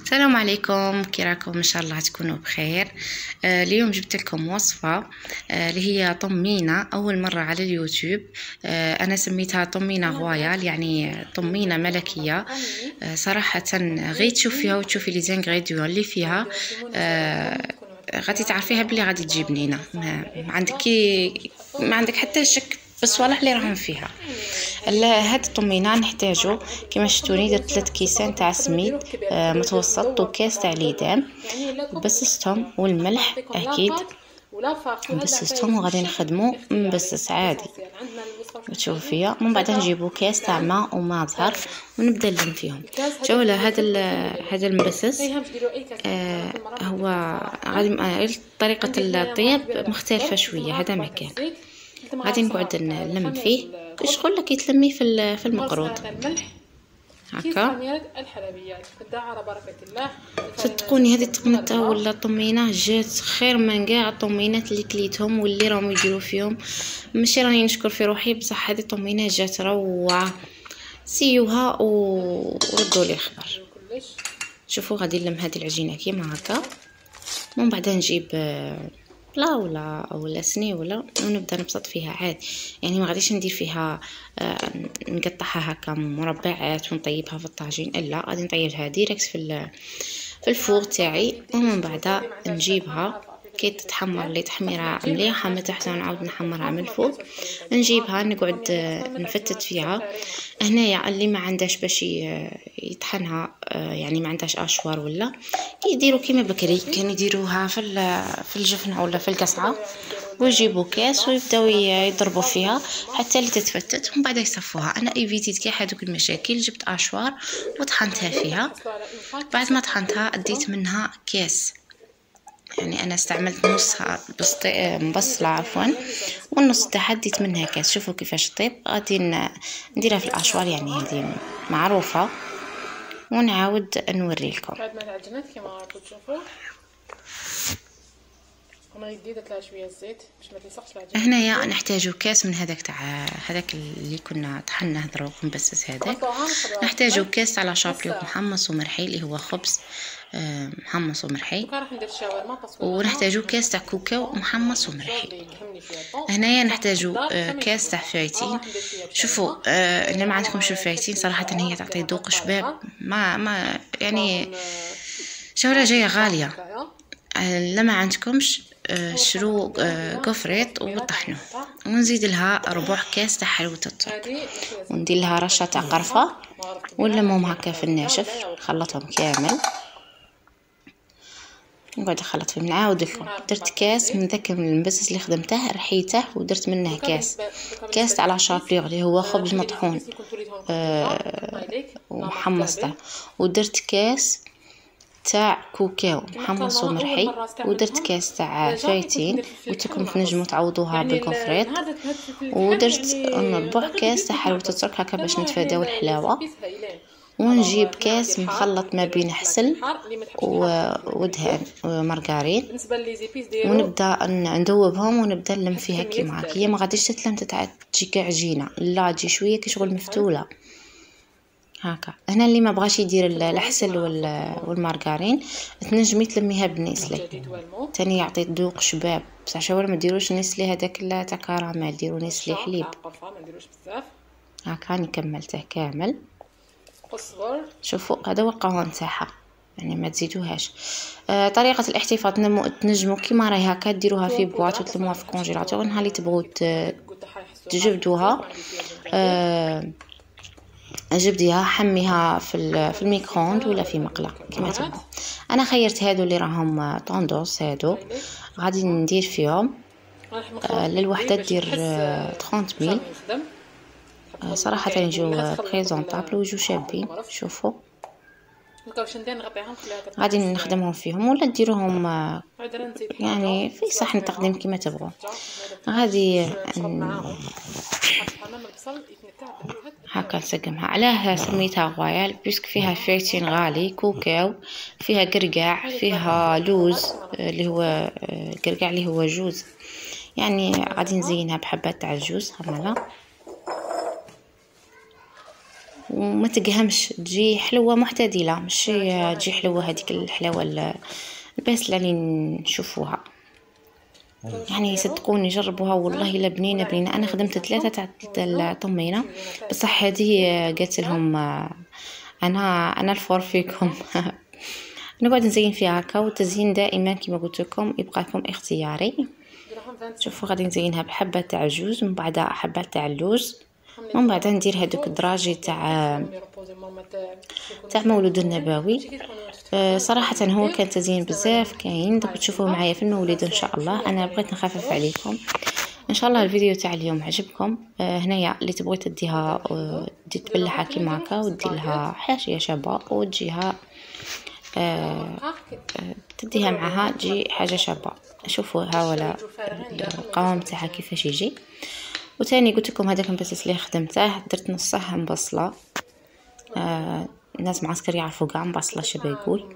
السلام عليكم، كي راكم؟ ان شاء الله تكونوا بخير. اليوم جبت لكم وصفه اللي هي طمينه، اول مره على اليوتيوب. انا سميتها طمينه رويال، يعني طمينه ملكيه. صراحه غير تشوفيها وتشوفي لي زانغريديون اللي فيها، غادي تعرفيها بلي غادي تجيب بنينه. ما عندك حتى شك بالصوالح اللي راهم فيها. هاد الطمينه نحتاجو كما شفتوني درت 3 كيسان تاع سميد متوسط وكاس تاع ليدام وبسستهم والملح اكيد بسستهم، وغادي نخدمو مبسس عادي تشوفوا فيا. من بعد نجيبو كاس تاع ماء وماء زهر ونبدا نلم فيهم. شوفوا هذا المبسس هو غادي طريقه الطياب مختلفه شويه. هذا مكان غادي نقعد نلم فيه شغل كي تلمي في المقروض هكا. صدقوني هذه الطمينه ولا طمينه جات خير من كاع الطمينات اللي كليتهم واللي راهم يديروا فيهم. ماشي راني نشكر في روحي، بصح هذه الطمينه جات روعه. سيوها وردوا لي الخبر. شوفوا غادي نلم هذه العجينه كيما هكا، ومن بعد نجيب لا ولا سنيوله ونبدا نبسط فيها عادي. يعني ما غاديش ندير فيها نقطعها هكا مربعات ونطيبها في الطاجين، الا غادي نطيبها ديريكت في الفور تاعي. ومن بعد نجيبها كي تتحمر لي تحميره مليحه من تحت ونعاود نحمرها من الفوق. نجيبها نقعد نفتت فيها. هنايا اللي ما عندهاش باش يطحنها، يعني ما عندهاش اشوار ولا يديروا كيما بكري كانوا يديروها في الجفنه ولا في القصعه، ويجيبوا كاس ويبداو يضربوا فيها حتى اللي تتفتت ومن بعد يصفوها. انا ايفيتيت كاع هذوك المشاكل، جبت اشوار وطحنتها فيها. بعد ما طحنتها اديت منها كاس، يعني انا استعملت نصها مبصله عفوا، والنص تاعها ديت منها كاس. شوفوا كيفاش طيب. غادي نديرها في الاشوار، يعني هذه معروفه، ونعاود نوري لكم. بعد ما تعجنت كما راكم تشوفوا انا يديت لها شويه الزيت باش ما تلصقش العجينه. هنايا نحتاجو كاس من هذاك اللي كنا طحناه دروك مبسس. هذاك نحتاجو كاس على شابليوك محمص ومرحي اللي هو خبز محمص ومرحي، ونحتاجو كاس تاع كوكاو محمص ومرحي. هنايا نحتاجو كاس تاع فايتين. شوفوا اللي ما عندكمش الفايتين صراحه هي تعطي ذوق شباب، ما يعني شوره جايه غاليه. لما عندكمش شرو قفريط وطحنوه، ونزيد لها ربع كاس تاع حلوة الترك، وندير لها رشه تاع قرفه ونلمهم هكا في الناشف. نخلطهم كامل نقعد نخلط فيهم. نعاود لكم درت كاس من ذاك المبسس اللي خدمته رحيته ودرت منه كاس على شابليغ اللي هو خبز مطحون ومحمصته، ودرت كاس تاع كوكاو محمص ومرحي، ودرت كاس تاع فايتين وتكم تنجموا تعوضوها بالكفريط، ودرت ربع كاس تاع حلوة الترك هكا باش نتفاداو الحلاوه. ونجيب كاس مخلط ما بين حسل ودهن ومارغرين، ونبدا ندوبهم ونبدا نلم فيها كيما هكا. هي ما غاديش تتلم تجي كعجينه، لا تجي شويه كي شغل مفتوله هكا. هنا اللي ما بغاش يدير الحسل والمارغرين تنجمي تلميها بالنسلي تاني، يعطي ذوق شباب. بصح شاور ما ديروش نسلي هذاك تاع كراميل، ديروا نسلي حليب هكا. راني كملته كامل. شوفوا هذا هو القوام تاعها، يعني ما تزيدوهاش. طريقه الاحتفاظ تنجموا كيما راهي هكا ديروها في بواط وتلموها في كونجيلاتور. نهار اللي تبغوا تجبدوها جبديها حميها في الميكرووند ولا في مقله كما تبغوا. انا خيرت هادو اللي راهم طوندوس، هادو غادي ندير فيهم للوحده دير 30000 صراحه يجوا بريزونطابل ويجوا شابين. شوفوا غادي نخدمهم فيهم ولا نديروهم يعني في صحن تقديم كما تبغوا. غادي هكا نسقمها. علاه سميتها رويال بيسك فيها فايتين غالي، كوكاو، فيها قرقاع، فيها لوز اللي هو قرقاع اللي هو جوز، يعني غادي نزينها بحبات تاع الجوز هملا. وما تقهمش، تجي حلوه معتدله، ماشي تجي حلوه هذيك الحلاوه الباسله اللي نشوفوها. يعني صدقوني جربوها والله الا بنينه بنينه. انا خدمت 3 تاع الطمينه، بصح هذه قالت لهم انا الفور فيكم. نقعد نزين فيها هكا، والتزيين دائما كما قلت لكم يبقى لكم اختياري. شوفوا غادي نزينها بحبه تاع جوز، من بعد حبه تاع اللوز، من بعد ندير هذوك الدراجي تاع مولود النبوي. صراحه هو كان تزيين بزاف كاين، دوك تشوفوه معايا في المولد ان شاء الله. انا بغيت نخفف عليكم ان شاء الله. الفيديو تاع اليوم عجبكم. هنايا اللي تبغي تديها تبلعها كيما هكا، ودير لها حاشيه شابه وتجيها تديها معها تجي حاجه شابه. شوفوا ها ولا القوام تاعها كيفاش يجي. وثاني قلت لكم هذاك البطاطس اللي خدمته درت نصها مبصله. الناس معسكر يعرفوا كاع مبصله شبه يقول.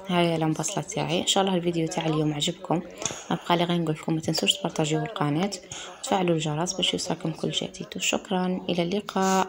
هاي المبصله تاعي. ان شاء الله الفيديو تاع اليوم عجبكم. ابقى لي غير نقول لكم ما تنسوش تبارطاجيو القناه وتفعلوا الجرس باش يوصلكم كل جديد. وشكرا، الى اللقاء.